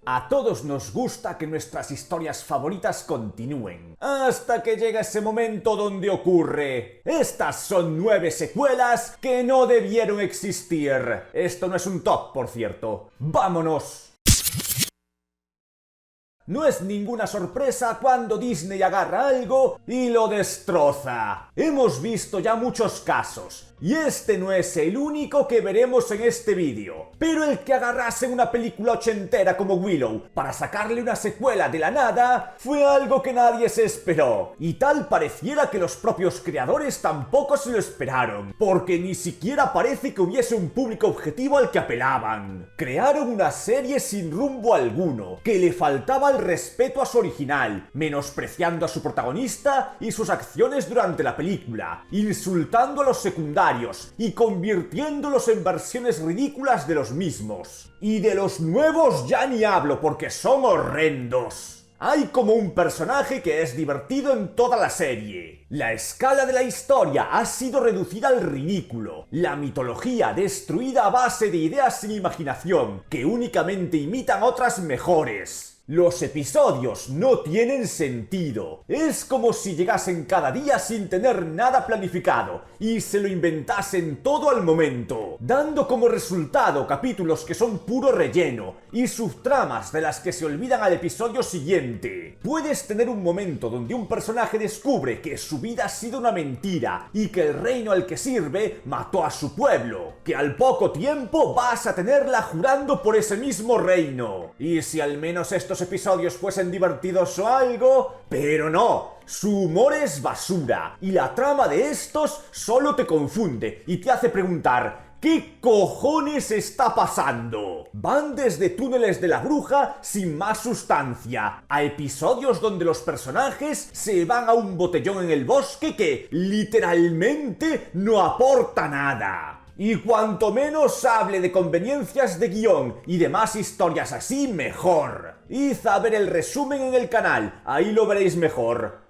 A todos nos gusta que nuestras historias favoritas continúen, hasta que llega ese momento donde ocurre: estas son 9 secuelas que no debieron existir. Esto no es un top, por cierto. ¡Vámonos! No es ninguna sorpresa cuando Disney agarra algo y lo destroza. Hemos visto ya muchos casos, y este no es el único que veremos en este vídeo. Pero el que agarrase una película ochentera como Willow para sacarle una secuela de la nada fue algo que nadie se esperó. Y tal pareciera que los propios creadores tampoco se lo esperaron, porque ni siquiera parece que hubiese un público objetivo al que apelaban. Crearon una serie sin rumbo alguno, que le faltaba el respeto a su original, menospreciando a su protagonista y sus acciones durante la película, insultando a los secundarios y convirtiéndolos en versiones ridículas de los mismos. Y de los nuevos ya ni hablo, porque son horrendos. Hay como un personaje que es divertido en toda la serie. La escala de la historia ha sido reducida al ridículo. La mitología destruida a base de ideas sin imaginación, que únicamente imitan otras mejores. Los episodios no tienen sentido. Es como si llegasen cada día sin tener nada planificado y se lo inventasen todo al momento, dando como resultado capítulos que son puro relleno y subtramas de las que se olvidan al episodio siguiente. Puedes tener un momento donde un personaje descubre que su vida ha sido una mentira y que el reino al que sirve mató a su pueblo, que al poco tiempo vas a tenerla jurando por ese mismo reino. Y si al menos estos episodios fuesen divertidos o algo, pero no. Su humor es basura y la trama de estos solo te confunde y te hace preguntar: ¿qué cojones está pasando? Van desde túneles de la bruja sin más sustancia a episodios donde los personajes se van a un botellón en el bosque que literalmente no aporta nada. Y cuanto menos hable de conveniencias de guión y demás historias así, mejor. Id a ver el resumen en el canal, ahí lo veréis mejor.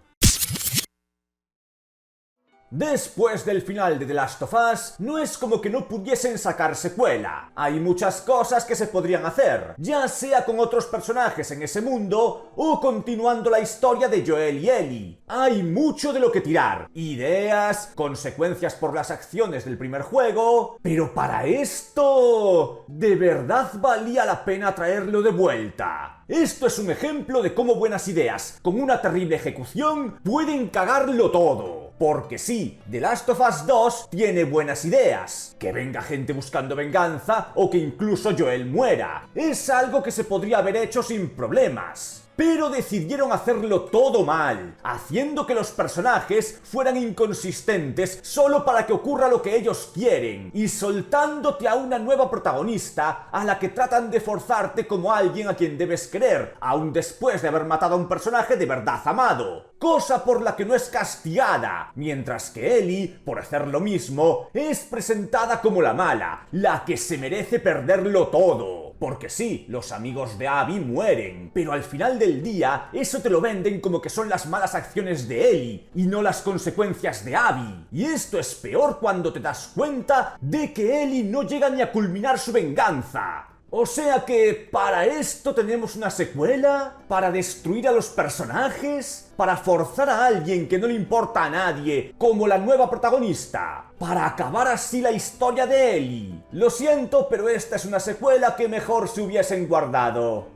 Después del final de The Last of Us, no es como que no pudiesen sacar secuela. Hay muchas cosas que se podrían hacer, ya sea con otros personajes en ese mundo o continuando la historia de Joel y Ellie. Hay mucho de lo que tirar, ideas, consecuencias por las acciones del primer juego, pero para esto, ¿de verdad valía la pena traerlo de vuelta? Esto es un ejemplo de cómo buenas ideas, con una terrible ejecución, pueden cagarlo todo. Porque sí, The Last of Us 2 tiene buenas ideas. Que venga gente buscando venganza o que incluso Joel muera. Es algo que se podría haber hecho sin problemas. Pero decidieron hacerlo todo mal, haciendo que los personajes fueran inconsistentes solo para que ocurra lo que ellos quieren, y soltándote a una nueva protagonista a la que tratan de forzarte como alguien a quien debes querer, aun después de haber matado a un personaje de verdad amado. Cosa por la que no es castigada, mientras que Ellie, por hacer lo mismo, es presentada como la mala, la que se merece perderlo todo. Porque sí, los amigos de Abby mueren, pero al final del día eso te lo venden como que son las malas acciones de Ellie y no las consecuencias de Abby. Y esto es peor cuando te das cuenta de que Ellie no llega ni a culminar su venganza. O sea que, ¿para esto tenemos una secuela? ¿Para destruir a los personajes? ¿Para forzar a alguien que no le importa a nadie, como la nueva protagonista? ¿Para acabar así la historia de Ellie? Lo siento, pero esta es una secuela que mejor se hubiesen guardado.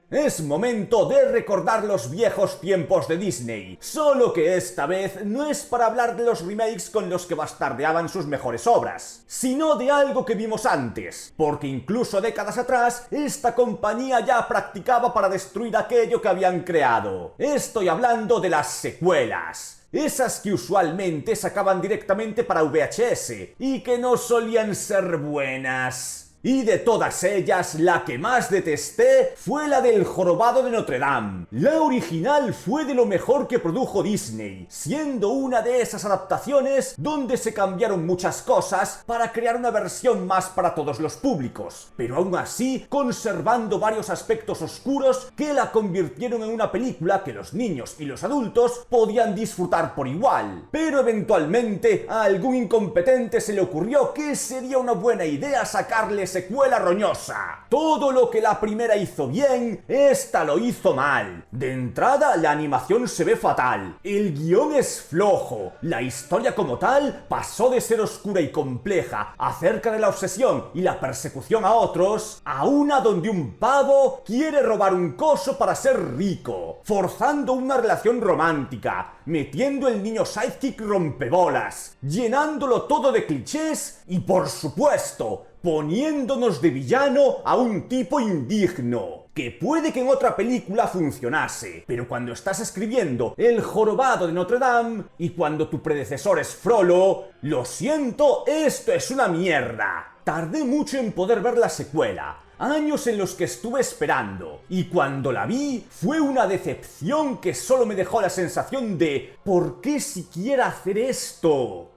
Es momento de recordar los viejos tiempos de Disney, solo que esta vez no es para hablar de los remakes con los que bastardeaban sus mejores obras, sino de algo que vimos antes, porque incluso décadas atrás, esta compañía ya practicaba para destruir aquello que habían creado. Estoy hablando de las secuelas. Esas que usualmente sacaban directamente para VHS y que no solían ser buenas. Y de todas ellas, la que más detesté fue la del Jorobado de Notre Dame. La original fue de lo mejor que produjo Disney, siendo una de esas adaptaciones donde se cambiaron muchas cosas para crear una versión más para todos los públicos, pero aún así conservando varios aspectos oscuros que la convirtieron en una película que los niños y los adultos podían disfrutar por igual. Pero eventualmente a algún incompetente se le ocurrió que sería una buena idea sacarles secuela roñosa. Todo lo que la primera hizo bien, esta lo hizo mal. De entrada, la animación se ve fatal, el guión es flojo, la historia como tal pasó de ser oscura y compleja acerca de la obsesión y la persecución a otros, a una donde un pavo quiere robar un coso para ser rico, forzando una relación romántica, metiendo el niño sidekick rompebolas, llenándolo todo de clichés y, por supuesto, poniéndonos de villano a un tipo indigno, que puede que en otra película funcionase, pero cuando estás escribiendo El jorobado de Notre Dame y cuando tu predecesor es Frollo, lo siento, esto es una mierda. Tardé mucho en poder ver la secuela, años en los que estuve esperando, y cuando la vi fue una decepción que solo me dejó la sensación de ¿por qué siquiera hacer esto?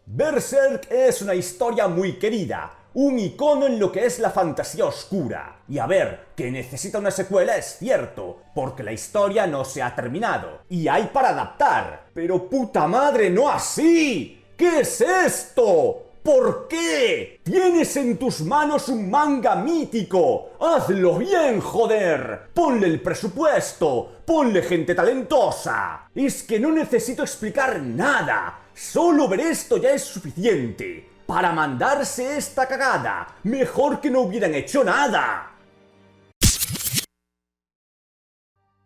Berserk es una historia muy querida, un icono en lo que es la fantasía oscura. Y a ver, que necesita una secuela es cierto, porque la historia no se ha terminado, y hay para adaptar. Pero puta madre, no así. ¿Qué es esto? ¿Por qué? Tienes en tus manos un manga mítico. ¡Hazlo bien, joder! Ponle el presupuesto, ponle gente talentosa. Es que no necesito explicar nada. Solo ver esto ya es suficiente para mandarse esta cagada. Mejor que no hubieran hecho nada.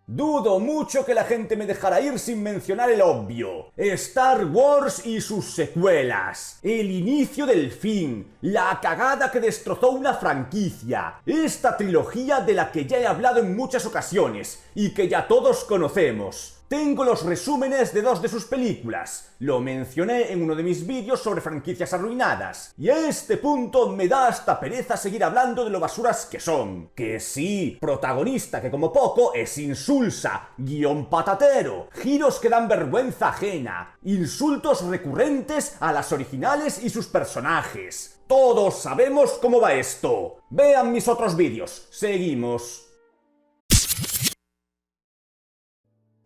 Dudo mucho que la gente me dejara ir sin mencionar el obvio. Star Wars y sus secuelas. El inicio del fin. La cagada que destrozó una franquicia. Esta trilogía de la que ya he hablado en muchas ocasiones y que ya todos conocemos. Tengo los resúmenes de 2 de sus películas. Lo mencioné en uno de mis vídeos sobre franquicias arruinadas. Y a este punto me da hasta pereza seguir hablando de lo basuras que son. Que sí, protagonista que como poco es insulsa, guión patatero, giros que dan vergüenza ajena, insultos recurrentes a las originales y sus personajes. Todos sabemos cómo va esto. Vean mis otros vídeos. Seguimos.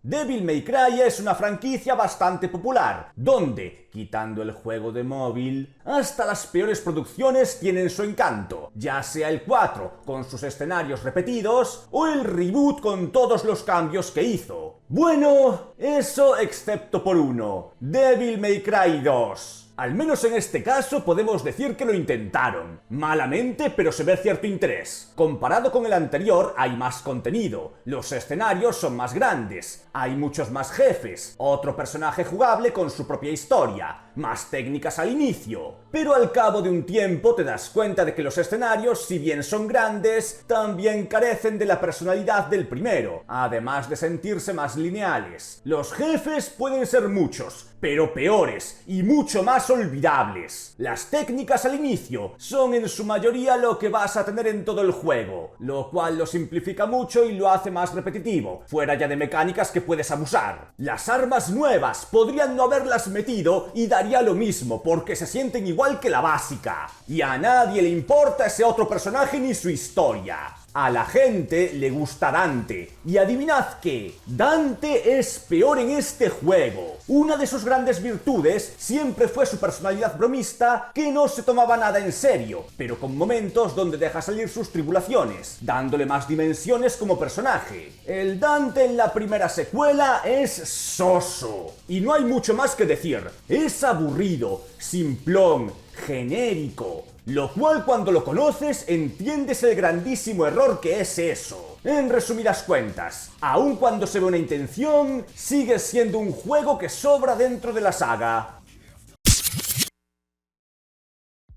Devil May Cry es una franquicia bastante popular, donde, quitando el juego de móvil, hasta las peores producciones tienen su encanto, ya sea el 4 con sus escenarios repetidos o el reboot con todos los cambios que hizo. Bueno, eso excepto por uno, Devil May Cry 2. Al menos en este caso podemos decir que lo intentaron. Malamente, pero se ve cierto interés. Comparado con el anterior, hay más contenido, los escenarios son más grandes, hay muchos más jefes, otro personaje jugable con su propia historia, más técnicas al inicio. Pero al cabo de un tiempo te das cuenta de que los escenarios, si bien son grandes, también carecen de la personalidad del primero, además de sentirse más lineales. Los jefes pueden ser muchos, pero peores y mucho más olvidables. Las técnicas al inicio son en su mayoría lo que vas a tener en todo el juego, lo cual lo simplifica mucho y lo hace más repetitivo, fuera ya de mecánicas que puedes abusar. Las armas nuevas podrían no haberlas metido y daría lo mismo, porque se sienten igual que la básica. Y a nadie le importa ese otro personaje ni su historia. A la gente le gusta Dante. Y adivinad qué, Dante es peor en este juego. Una de sus grandes virtudes siempre fue su personalidad bromista, que no se tomaba nada en serio, pero con momentos donde deja salir sus tribulaciones, dándole más dimensiones como personaje. El Dante en la primera secuela es soso. Y no hay mucho más que decir. Es aburrido, simplón, genérico. Lo cual cuando lo conoces entiendes el grandísimo error que es eso. En resumidas cuentas, aun cuando se ve una intención, sigue siendo un juego que sobra dentro de la saga.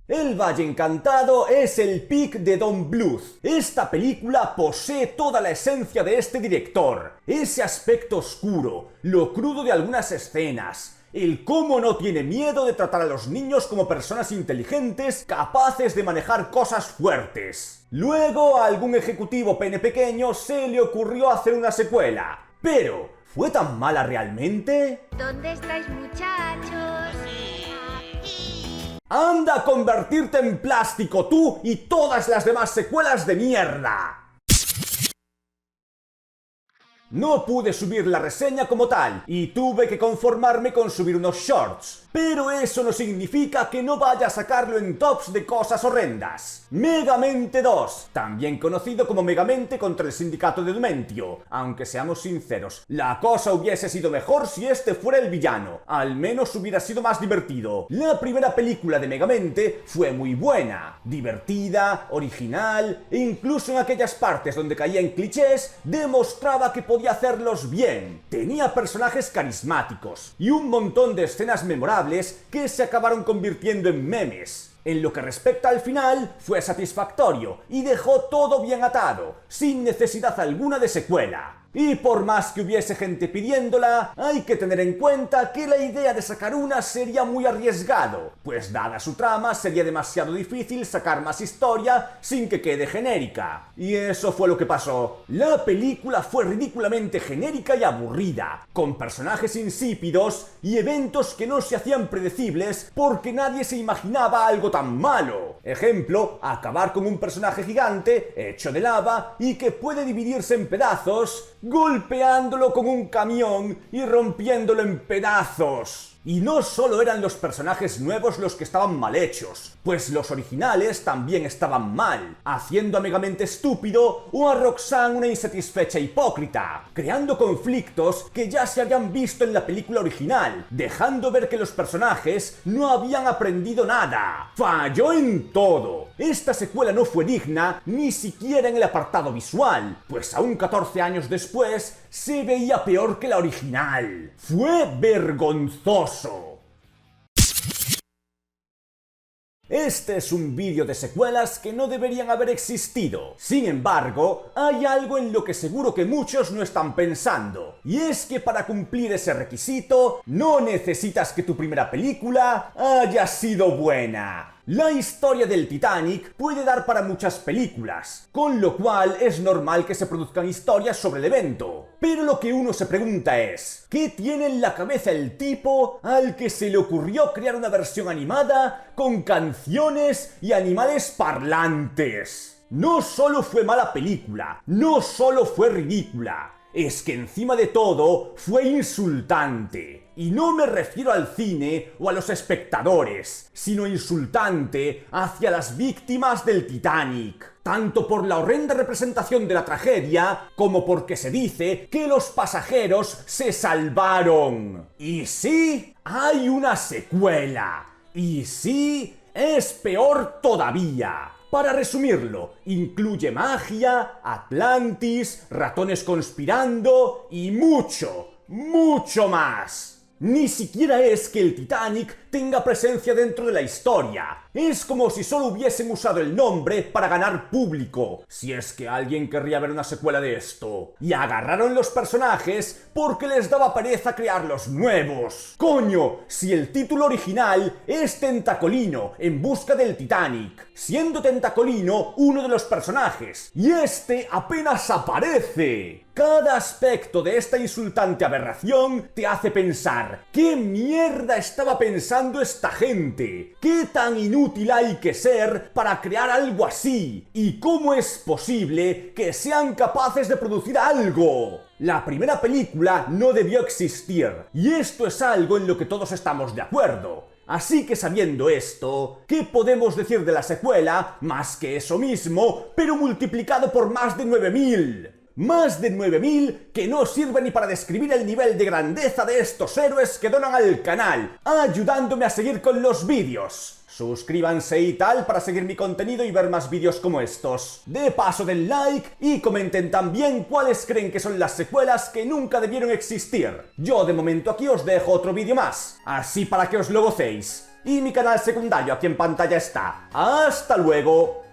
El Valle Encantado es el pick de Don Bluth. Esta película posee toda la esencia de este director. Ese aspecto oscuro, lo crudo de algunas escenas, el cómo no tiene miedo de tratar a los niños como personas inteligentes capaces de manejar cosas fuertes. Luego a algún ejecutivo pene pequeño se le ocurrió hacer una secuela. Pero, ¿fue tan mala realmente? ¿Dónde estáis, muchachos? ¡Anda a convertirte en plástico tú y todas las demás secuelas de mierda! No pude subir la reseña como tal y tuve que conformarme con subir unos shorts. Pero eso no significa que no vaya a sacarlo en tops de cosas horrendas. Megamente 2, también conocido como Megamente contra el Sindicato de Dementio. Aunque seamos sinceros, la cosa hubiese sido mejor si este fuera el villano. Al menos hubiera sido más divertido. La primera película de Megamente fue muy buena, divertida, original, e incluso en aquellas partes donde caía en clichés, demostraba que podía hacerlos bien. Tenía personajes carismáticos y un montón de escenas memorables que se acabaron convirtiendo en memes. En lo que respecta al final, fue satisfactorio y dejó todo bien atado, sin necesidad alguna de secuela. Y por más que hubiese gente pidiéndola, hay que tener en cuenta que la idea de sacar una sería muy arriesgado, pues dada su trama sería demasiado difícil sacar más historia sin que quede genérica. Y eso fue lo que pasó. La película fue ridículamente genérica y aburrida, con personajes insípidos y eventos que no se hacían predecibles porque nadie se imaginaba algo tan malo. Ejemplo, acabar con un personaje gigante hecho de lava y que puede dividirse en pedazos golpeándolo con un camión y rompiéndolo en pedazos. Y no solo eran los personajes nuevos los que estaban mal hechos, pues los originales también estaban mal, haciendo a Megamente estúpido o a Roxanne una insatisfecha hipócrita, creando conflictos que ya se habían visto en la película original, dejando ver que los personajes no habían aprendido nada. Falló en todo. Esta secuela no fue digna ni siquiera en el apartado visual, pues aún 14 años después se veía peor que la original. Fue vergonzoso. Este es un vídeo de secuelas que no deberían haber existido. Sin embargo, hay algo en lo que seguro que muchos no están pensando. Y es que para cumplir ese requisito, no necesitas que tu primera película haya sido buena. La historia del Titanic puede dar para muchas películas, con lo cual es normal que se produzcan historias sobre el evento. Pero lo que uno se pregunta es, ¿qué tiene en la cabeza el tipo al que se le ocurrió crear una versión animada con canciones y animales parlantes? No solo fue mala película, no solo fue ridícula, es que encima de todo fue insultante. Y no me refiero al cine o a los espectadores, sino insultante hacia las víctimas del Titanic. Tanto por la horrenda representación de la tragedia, como porque se dice que los pasajeros se salvaron. Y sí, hay una secuela. Y sí, es peor todavía. Para resumirlo, incluye magia, Atlantis, ratones conspirando y mucho más. Ni siquiera es que el Titanic tenga presencia dentro de la historia. Es como si solo hubiesen usado el nombre para ganar público, si es que alguien querría ver una secuela de esto. Y agarraron los personajes porque les daba pereza crear los nuevos. ¡Coño! Si el título original es Tentacolino, en busca del Titanic, siendo Tentacolino uno de los personajes, y este apenas aparece. Cada aspecto de esta insultante aberración te hace pensar, ¿qué mierda estaba pensando esta gente? ¿Qué tan inútil hay que ser para crear algo así? ¿Y cómo es posible que sean capaces de producir algo? La primera película no debió existir, y esto es algo en lo que todos estamos de acuerdo. Así que sabiendo esto, ¿qué podemos decir de la secuela? Más que eso mismo, pero multiplicado por más de 9000. Más de 9000 que no sirven ni para describir el nivel de grandeza de estos héroes que donan al canal, ayudándome a seguir con los vídeos. Suscríbanse y tal para seguir mi contenido y ver más vídeos como estos. De paso den like y comenten también cuáles creen que son las secuelas que nunca debieron existir. Yo de momento aquí os dejo otro vídeo más, así para que os lo gocéis. Y mi canal secundario aquí en pantalla está. ¡Hasta luego!